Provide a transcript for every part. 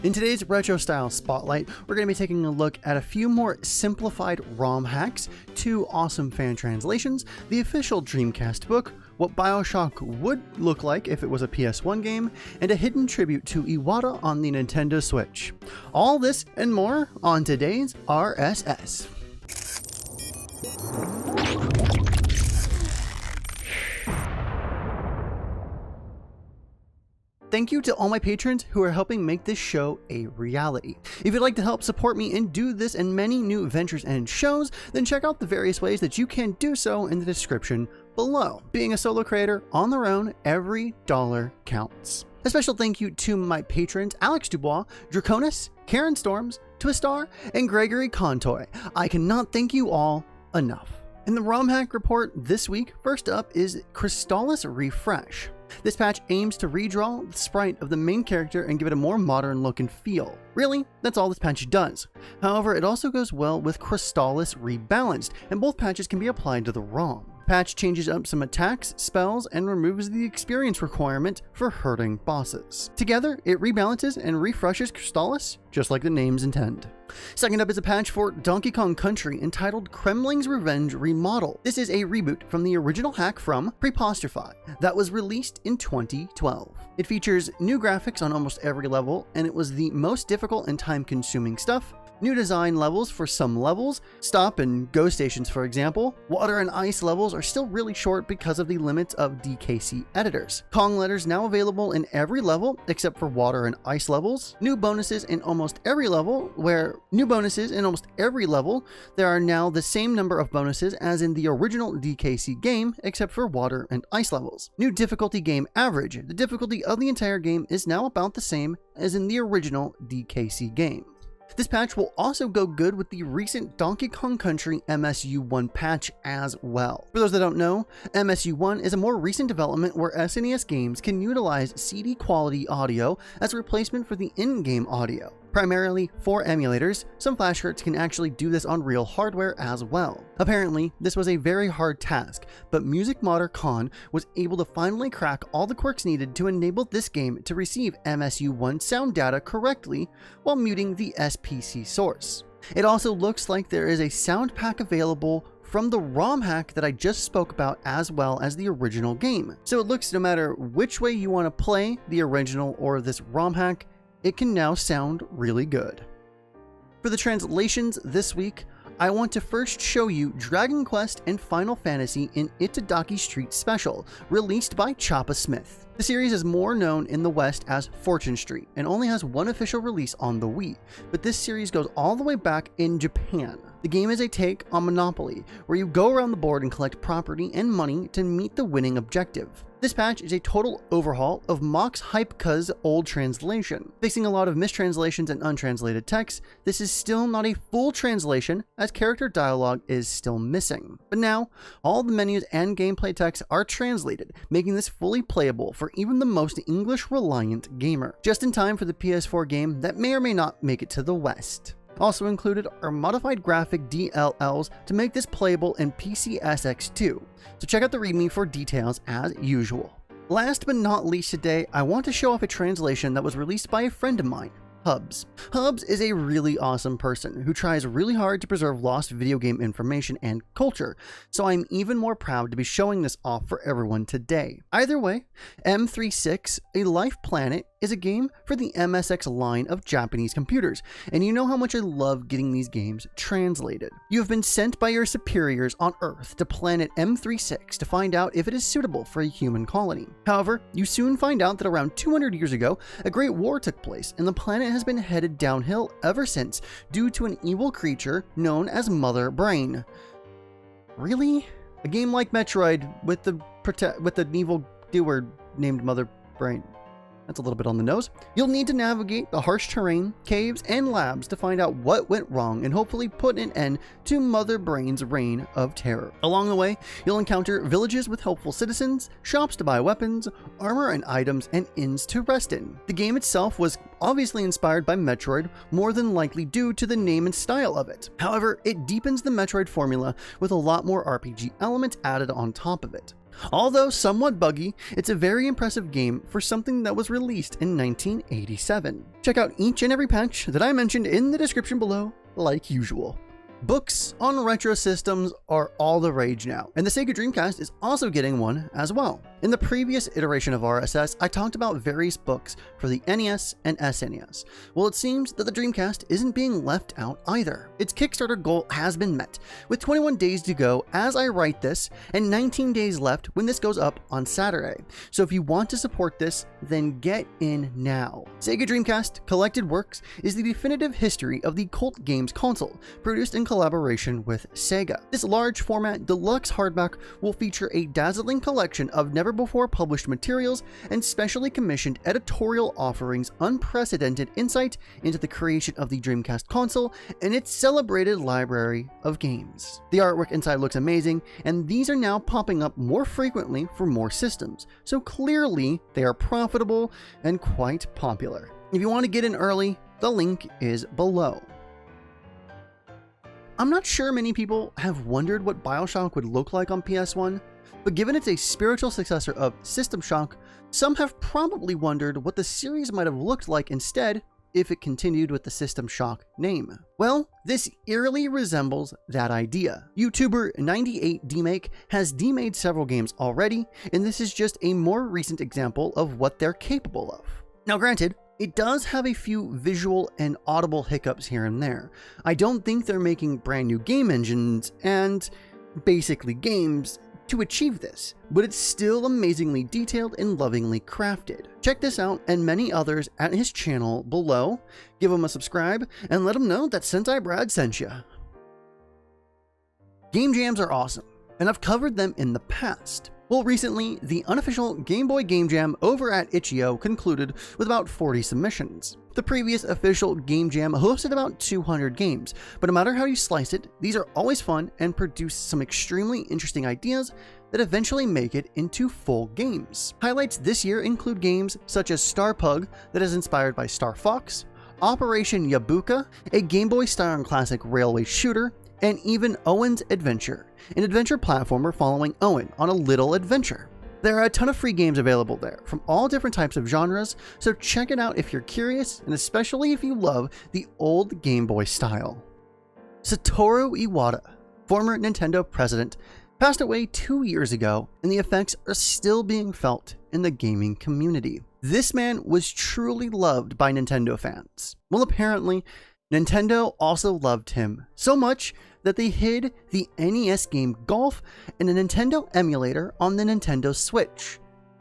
In today's retro style spotlight, we're going to be taking a look at a few more simplified ROM hacks, 2 awesome fan translations, the official Dreamcast book, what BioShock would look like if it was a PS1 game, and a hidden tribute to Iwata on the Nintendo Switch. All this and more on today's RSS. Thank you to all my patrons who are helping make this show a reality. If you'd like to help support me and do this and many new ventures and shows, then check out the various ways that you can do so in the description below. Being a solo creator on their own, every dollar counts. A special thank you to my patrons Alex Dubois, Draconis, Karen Storms, Twistar, and Gregory Contoy. I cannot thank you all enough. In the ROM hack report this week, first up is Tallis Refresh. This patch aims to redraw the sprite of the main character and give it a more modern look and feel. Really, that's all this patch does. However, it also goes well with Tallis Rebalanced, and both patches can be applied to the ROM. Patch changes up some attacks, spells, and removes the experience requirement for hurting bosses. Together, it rebalances and refreshes Tallis, just like the names intend. Second up is a patch for Donkey Kong Country entitled Kremling's Revenge Remodel. This is a reboot from the original hack from Preposterify that was released in 2012. It features new graphics on almost every level, and it was the most difficult and time-consuming stuff. New design levels for some levels, stop and go stations for example. Water and ice levels are still really short because of the limits of DKC editors. Kong letters now available in every level except for water and ice levels. New bonuses in almost every level, there are now the same number of bonuses as in the original DKC game except for water and ice levels. New difficulty game average. The difficulty of the entire game is now about the same as in the original DKC game. This patch will also go good with the recent Donkey Kong Country MSU1 patch as well. For those that don't know, MSU1 is a more recent development where SNES games can utilize CD quality audio as a replacement for the in-game audio. Primarily for emulators, some flash cards can actually do this on real hardware as well. Apparently, this was a very hard task, but Music Modder Khan was able to finally crack all the quirks needed to enable this game to receive MSU1 sound data correctly while muting the SPC source. It also looks like there is a sound pack available from the ROM hack that I just spoke about as well as the original game. So it looks no matter which way you want to play the original or this ROM hack, it can now sound really good. For the translations this week, I want to first show you Dragon Quest and Final Fantasy in EStreet Special, released by Choppa Smith. The series is more known in the West as Fortune Street and only has one official release on the Wii, but this series goes all the way back in Japan. The game is a take on Monopoly, where you go around the board and collect property and money to meet the winning objective. This patch is a total overhaul of Mox Hypeka's old translation. Fixing a lot of mistranslations and untranslated text, this is still not a full translation as character dialogue is still missing. But now, all the menus and gameplay text are translated, making this fully playable for even the most English-reliant gamer, just in time for the PS4 game that may or may not make it to the West. Also included are modified graphic DLLs to make this playable in PCSX2, so check out the README for details as usual. Last but not least today, I want to show off a translation that was released by a friend of mine, Hubs. Hubs is a really awesome person who tries really hard to preserve lost video game information and culture, so I'm even more proud to be showing this off for everyone today. Either way, M36 A Life Planet is a game for the MSX line of Japanese computers, and you know how much I love getting these games translated. You have been sent by your superiors on Earth to planet M36 to find out if it is suitable for a human colony. However, you soon find out that around 200 years ago, a great war took place, and the planet has been headed downhill ever since due to an evil creature known as Mother Brain. Really? A game like Metroid with the evil doer named Mother Brain. That's a little bit on the nose. You'll need to navigate the harsh terrain, caves, and labs to find out what went wrong and hopefully put an end to Mother Brain's reign of terror. Along the way, you'll encounter villages with helpful citizens, shops to buy weapons, armor and items, and inns to rest in. The game itself was obviously inspired by Metroid, more than likely due to the name and style of it. However, it deepens the Metroid formula with a lot more RPG elements added on top of it. Although somewhat buggy, it's a very impressive game for something that was released in 1987. Check out each and every patch that I mentioned in the description below, like usual. Books on retro systems are all the rage now, and the Sega Dreamcast is also getting one as well. In the previous iteration of RSS, I talked about various books for the NES and SNES. Well, it seems that the Dreamcast isn't being left out either. Its Kickstarter goal has been met, with 21 days to go as I write this, and 19 days left when this goes up on Saturday. So if you want to support this, then get in now. Sega Dreamcast Collected Works is the definitive history of the cult games console, produced in collaboration with Sega. This large format deluxe hardback will feature a dazzling collection of never before published materials and specially commissioned editorial offerings, unprecedented insight into the creation of the Dreamcast console and its celebrated library of games. The artwork inside looks amazing, and these are now popping up more frequently for more systems, so clearly they are profitable and quite popular. If you want to get in early, the link is below. I'm not sure many people have wondered what BioShock would look like on PS1, but given it's a spiritual successor of System Shock, some have probably wondered what the series might have looked like instead if it continued with the System Shock name. Well, this eerily resembles that idea. YouTuber 98DMake has demade several games already, and this is just a more recent example of what they're capable of. Now granted, it does have a few visual and audible hiccups here and there. I don't think they're making brand new game engines and basically games to achieve this, but it's still amazingly detailed and lovingly crafted. Check this out and many others at his channel below. Give him a subscribe and let him know that Sentai Brad sent you. Game jams are awesome, and I've covered them in the past. Well, recently, the unofficial Game Boy Game Jam over at Itch.io concluded with about 40 submissions. The previous official Game Jam hosted about 200 games, but no matter how you slice it, these are always fun and produce some extremely interesting ideas that eventually make it into full games. Highlights this year include games such as Star Pug, that is inspired by Star Fox, Operation Yabuka, a Game Boy style classic railway shooter, and even Owen's Adventure, an adventure platformer following Owen on a little adventure. There are a ton of free games available there from all different types of genres, so check it out if you're curious, and especially if you love the old Game Boy style. Satoru Iwata, former Nintendo president, passed away 2 years ago, and the effects are still being felt in the gaming community. This man was truly loved by Nintendo fans. Well, apparently, Nintendo also loved him so much that they hid the NES game Golf in a Nintendo emulator on the Nintendo Switch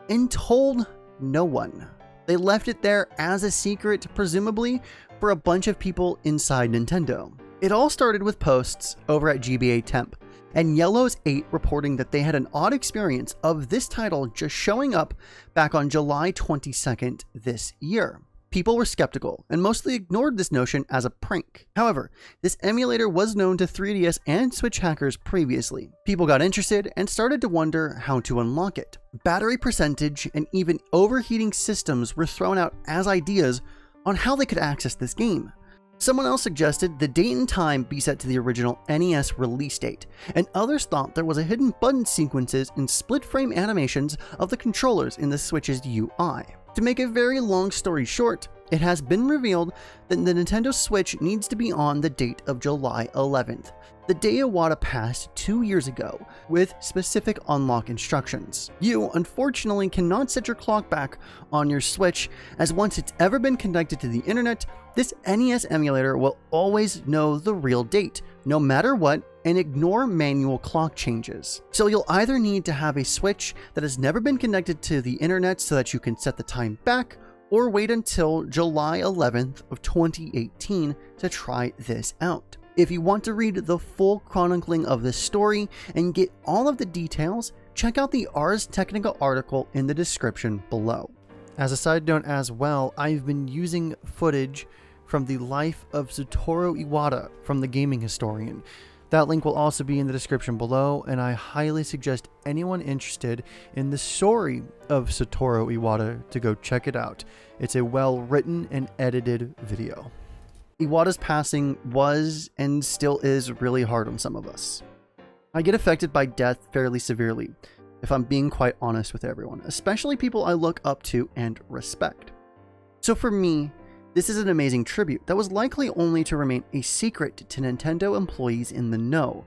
and told no one. They left it there as a secret, presumably for a bunch of people inside Nintendo. It all started with posts over at GBA Temp and Yellows8 reporting that they had an odd experience of this title just showing up back on July 22nd this year. People were skeptical and mostly ignored this notion as a prank. However, this emulator was known to 3DS and Switch hackers previously. People got interested and started to wonder how to unlock it. Battery percentage and even overheating systems were thrown out as ideas on how they could access this game. Someone else suggested the date and time be set to the original NES release date, and others thought there was a hidden button sequences and split frame animations of the controllers in the Switch's UI. To make a very long story short, it has been revealed that the Nintendo Switch needs to be on the date of July 11th, the day Iwata passed 2 years ago, with specific unlock instructions. You, unfortunately, cannot set your clock back on your Switch, as once it's ever been connected to the internet, this NES emulator will always know the real date, no matter what, and ignore manual clock changes. So you'll either need to have a Switch that has never been connected to the internet so that you can set the time back, or wait until July 11th of 2018 to try this out. If you want to read the full chronicling of this story and get all of the details, check out the Ars Technica article in the description below. As a side note as well, I've been using footage from the life of Satoru Iwata from the Gaming Historian. That link will also be in the description below, and I highly suggest anyone interested in the story of Satoru Iwata to go check it out. It's a well-written and edited video. Iwata's passing was and still is really hard on some of us. I get affected by death fairly severely. if I'm being quite honest with everyone, especially people I look up to and respect. So for me, this is an amazing tribute that was likely only to remain a secret to Nintendo employees in the know.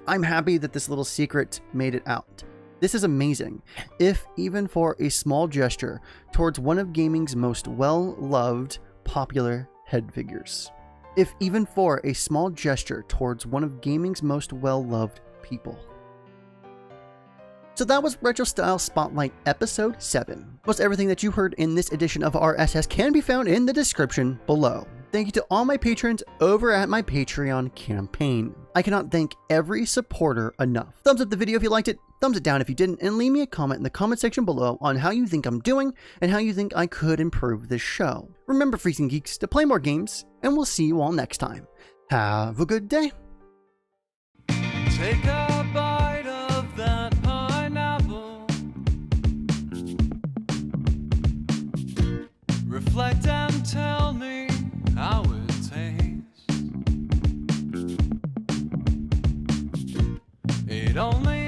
I'm happy that this little secret made it out. This is amazing, if even for a small gesture towards one of gaming's most well-loved, popular head figures. If even for a small gesture towards one of gaming's most well-loved people. So that was Retro Style Spotlight Episode 7. Most everything that you heard in this edition of RSS can be found in the description below. Thank you to all my patrons over at my Patreon campaign. I cannot thank every supporter enough. Thumbs up the video if you liked it, thumbs it down if you didn't, and leave me a comment in the comment section below on how you think I'm doing and how you think I could improve this show. Remember, Freaks and Geeks, to play more games, and we'll see you all next time. Have a good day. Take a bite of that pineapple. Reflect and tell me how it tastes. It only